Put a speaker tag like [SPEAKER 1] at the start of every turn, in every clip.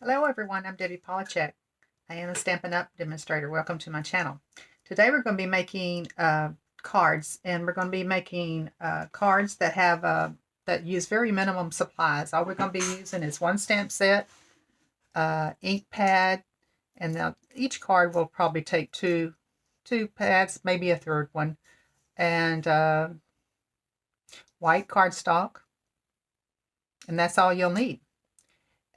[SPEAKER 1] Hello everyone, I'm Debbie Polachek. I am a Stampin' Up! Demonstrator. Welcome to my channel. Today we're going to be making cards, and we're going to be making cards that have that use very minimum supplies. All we're going to be using is one stamp set, ink pad, and now each card will probably take two pads, maybe a third one, and white cardstock, and that's all you'll need.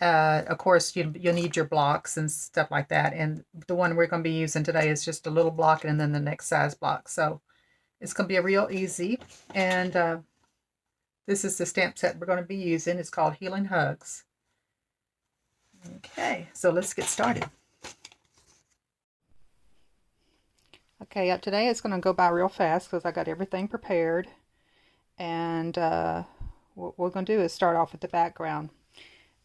[SPEAKER 1] Of course, you'll need your blocks and stuff like that. And the one we're going to be using today is just a little block and then the next size block. So it's going to be a real easy. And this is the stamp set we're going to be using. It's called Healing Hugs. Okay, so let's get started. Okay, today it's going to go by real fast because I got everything prepared. And what we're going to do is start off with the background.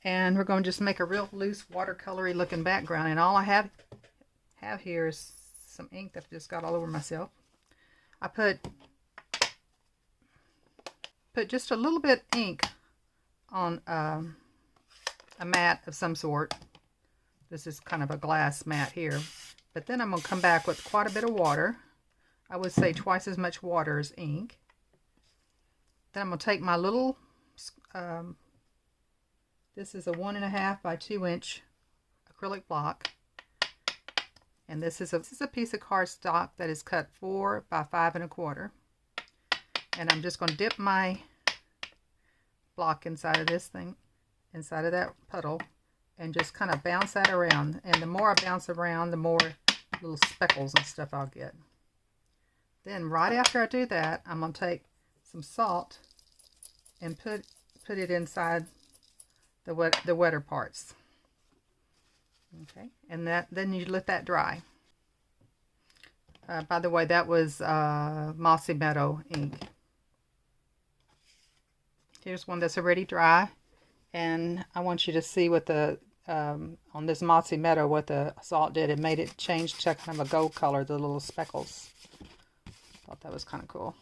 [SPEAKER 1] And we're going to just make a real loose watercolory looking background. And all I have here is some ink that I just got all over myself. I put just a little bit ink on a mat of some sort. This is kind of a glass mat here. But then I'm going to come back with quite a bit of water. I would say twice as much water as ink. Then I'm going to take my little this is a 1.5 by 2 inch acrylic block, and this is a piece of cardstock that is cut 4 by 5 1/4. And I'm just going to dip my block inside of this thing, inside of that puddle, and just kind of bounce that around. And the more I bounce around, the more little speckles and stuff I'll get. Then right after I do that, I'm going to take some salt and put it inside the wetter parts. Okay, and then you let that dry. By the way, that was Mossy Meadow ink. Here's one that's already dry, and I want you to see what the on this Mossy Meadow what the salt did. It made it change to kind of a gold color, the little speckles. Thought that was kind of cool.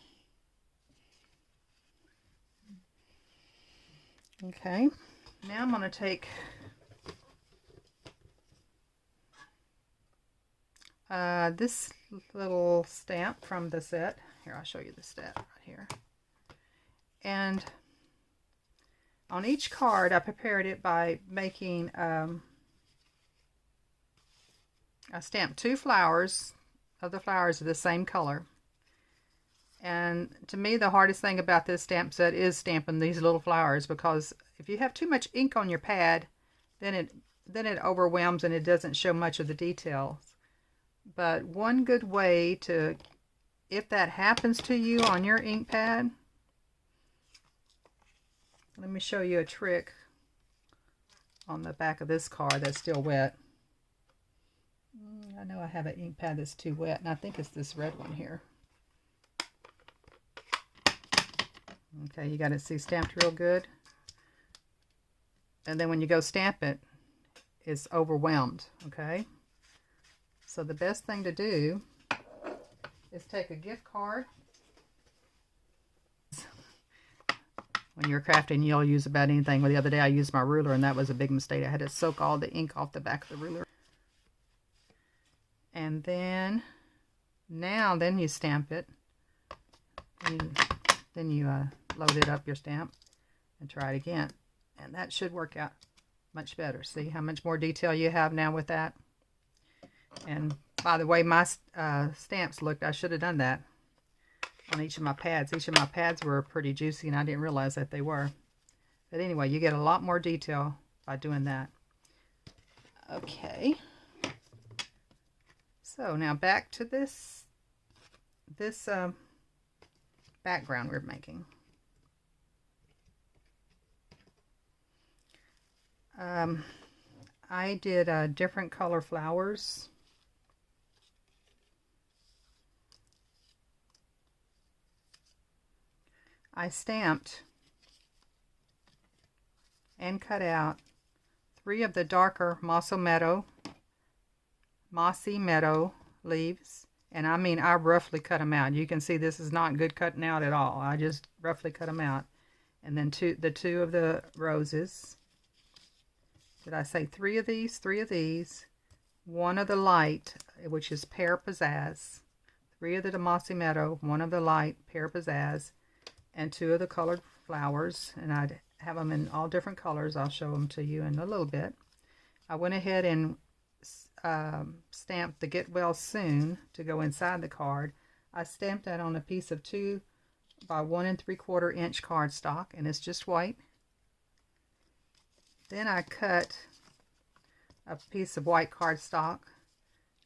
[SPEAKER 1] Okay. Now I'm going to take this little stamp from the set. Here, I'll show you the stamp right here. And on each card, I prepared it by making I stamped 2 flowers of the flowers of the same color. And to me, the hardest thing about this stamp set is stamping these little flowers, because if you have too much ink on your pad, then it overwhelms and it doesn't show much of the details. But one good way to, if that happens to you on your ink pad, let me show you a trick on the back of this card that's still wet. I know I have an ink pad that's too wet, and I think it's this red one here. Okay, you got it, see, stamped real good. And then when you go stamp it, it's overwhelmed, okay? So the best thing to do is take a gift card. When you're crafting, you'll use about anything. Well, the other day I used my ruler, and that was a big mistake. I had to soak all the ink off the back of the ruler. And then, then you stamp it. Then you load it up, your stamp, and try it again. And that should work out much better. See how much more detail you have now with that? And by the way, my stamps looked, I should have done that on each of my pads. Each of my pads were pretty juicy, and I didn't realize that they were. But anyway, you get a lot more detail by doing that. Okay. So now back to this background we're making. I did different color flowers. I stamped and cut out 3 of the darker Mossy Meadow leaves. And I mean, I roughly cut them out. You can see this is not good cutting out at all. I just roughly cut them out. And then the two of the roses. did I say 3 of these? 3 of these. 1 of the light, which is Pear Pizzazz. 3 of the Damacy Meadow, 1 of the light Pear Pizzazz, and 2 of the colored flowers. And I'd have them in all different colors. I'll show them to you in a little bit. I went ahead and stamped the Get Well Soon to go inside the card. I stamped that on a piece of 2 by 1 3/4 inch cardstock, and it's just white. Then I cut a piece of white cardstock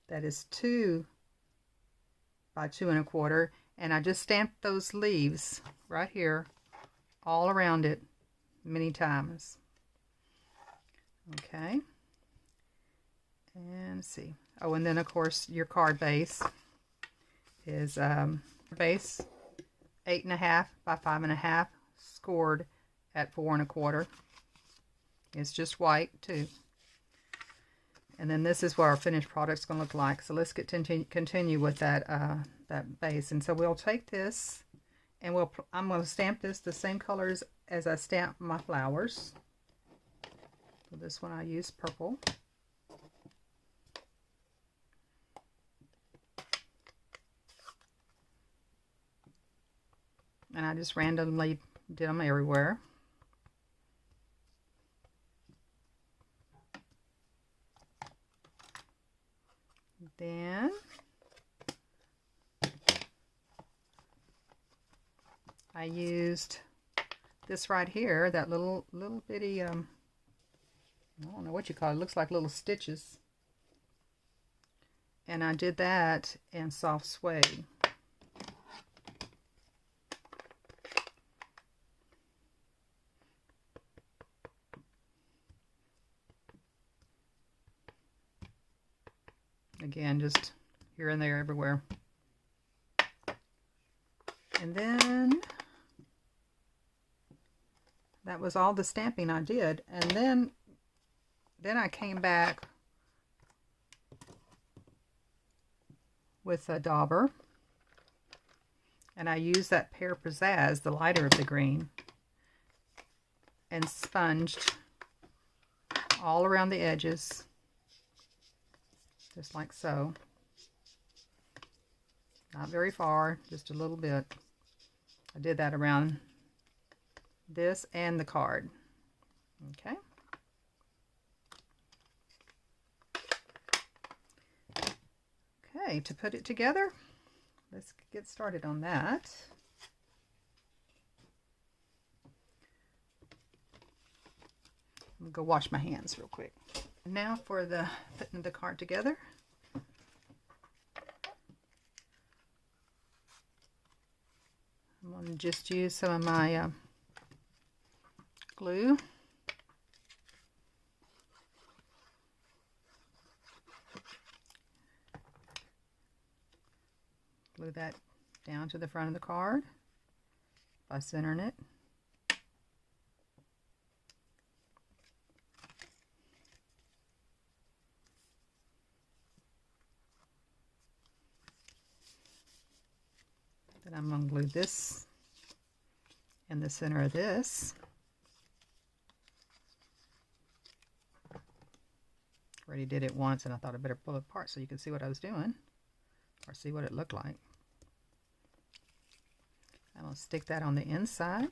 [SPEAKER 1] that is 2 by 2 1/4, and I just stamped those leaves right here all around it many times. Okay, and let's see. Oh, and then of course your card base is base 8.5 by 5.5, scored at 4 1/4. It's just white too. And then this is what our finished product's going to look like. So let's continue with that that base. And so we'll take this, and I'm going to stamp this the same colors as I stamp my flowers. So this one I use purple. And I just randomly did them everywhere. Then I used this right here, that little bitty, I don't know what you call it, looks like little stitches. And I did that in soft suede. Again, just here and there everywhere. And then that was all the stamping I did. And then I came back with a dauber, and I used that Pear Pizzazz, the lighter of the green, and sponged all around the edges. Just like so. Not very far, just a little bit. I did that around this and the card. Okay. Okay, to put it together, let's get started on that. I'm gonna go wash my hands real quick. Now for the putting the card together. I'm going to just use some of my glue. Glue that down to the front of the card by centering it. Then I'm going to glue this in the center of this. Already did it once, and I thought I'd better pull it apart so you can see what I was doing, or see what it looked like. I'm going to stick that on the inside.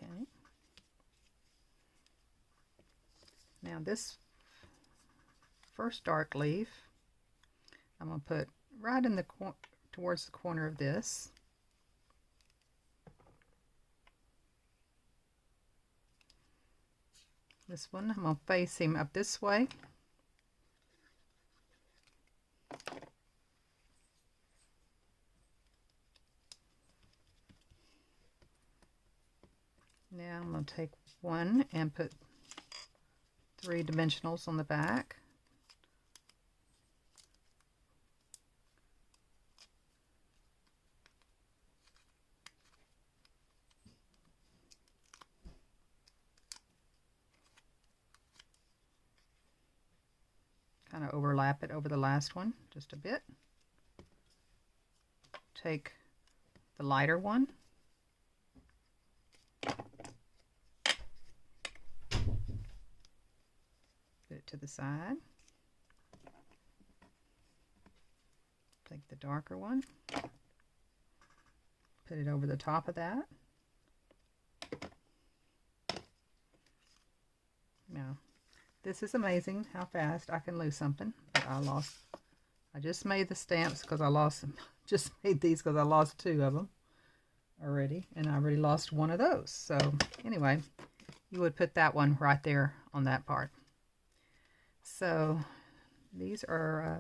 [SPEAKER 1] Okay. Now this first dark leaf, I'm going to put right in the towards the corner of this. This one, I'm going to face him up this way. Now I'm going to take one and put 3 dimensionals on the back. kind of overlap it over the last one just a bit. Take the lighter one, put it to the side. Take the darker one, put it over the top of that. Now, this is amazing how fast I can lose something. But I just made the stamps because I lost them. Just made these because I lost 2 of them already, and I already lost 1 of those. So anyway, you would put that one right there on that part. So these are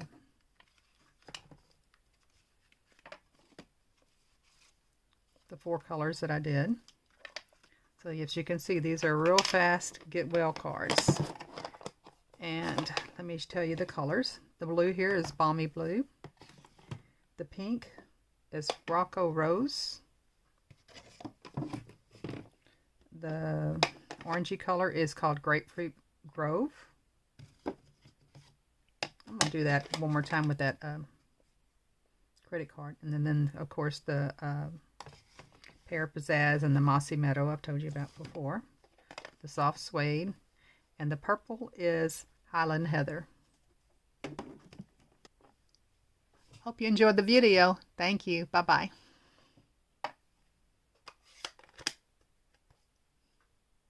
[SPEAKER 1] the 4 colors that I did. So as you can see, these are real fast get well cards. And let me tell you the colors. The blue here is Balmy Blue. The pink is Rocco Rose. The orangey color is called Grapefruit Grove. I'm going to do that one more time with that credit card. And then of course, the Pear Pizzazz and the Mossy Meadow I've told you about before. The soft suede. And the purple is Highland Heather. Hope you enjoyed the video. Thank you. Bye-bye.